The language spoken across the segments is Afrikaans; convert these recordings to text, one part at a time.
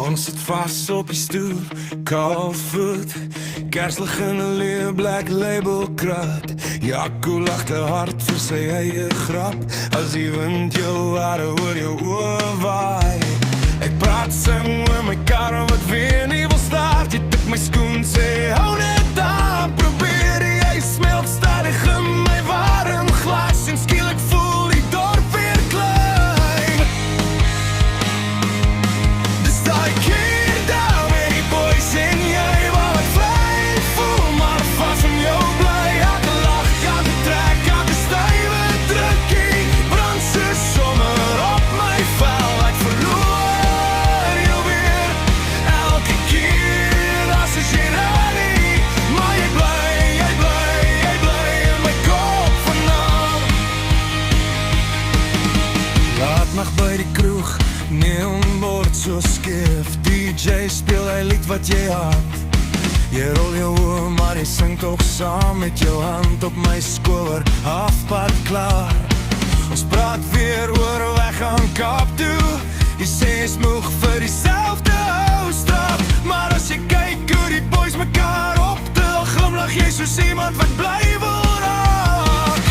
Ons sit vas op die stoel, kaal voet, kerslig in 'n leë black label krat. Jaco lag te hard vir sy eie grap, as die wind jou hare oor jou oë waai. Ek praat sing oor my kar wat weer nie wil start. Jy tik my skoen, sê hou net aan, probeer jy smelt stadig in my warm glas, en skielik voel die dorp weer klein. Dis daai keer daar met die boys en jy wat vry voel, maar vas in jou bly. Elke lach, elke trek, elke stywe drukkie, brand se sommer op my vel. Ek verloor jou weer elke keer as jy ready, maar jy bly in my kop vanaand. Laatnag by die kroeg, neonbord so skief, DJ speel hy lied wat jy haat. Jy rol jou oor, maar jy sing toch saam met jou hand op my skouer, halfpad klaar. Ons praat weer oor weg aan Kaap toe. Jy sê jy's moeg vir dieselfde ou straf, maar as jy kyk hoe die boys mekaar optel, glimlag jy soos iemand wat bly wil raak.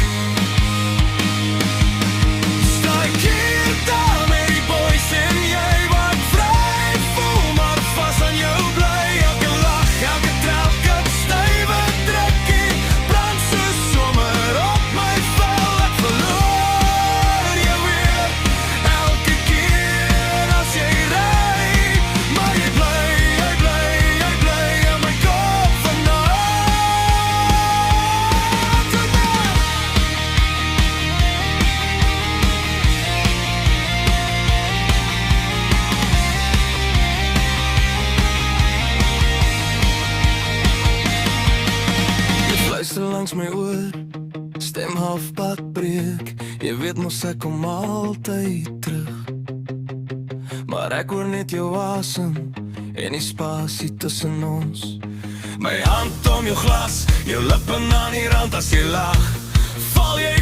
Sta ek hier daar met die boys en jy wat vry voel, maar vas aan jou bly. Elke lach, elke trap, elke stywe drukkie, brand so sommer op my vel. Ek verloor jou weer elke keer as jy ry, maar jy bly in my kop vanaand. Jy fluister langs my oor, stem halfpad breek. Jy weet mos ek kom altyd terug, maar ek hoor net jou asem en die spasie tussen ons. My hand om jou glas, jou lippe aan die rand as jy lag, val jy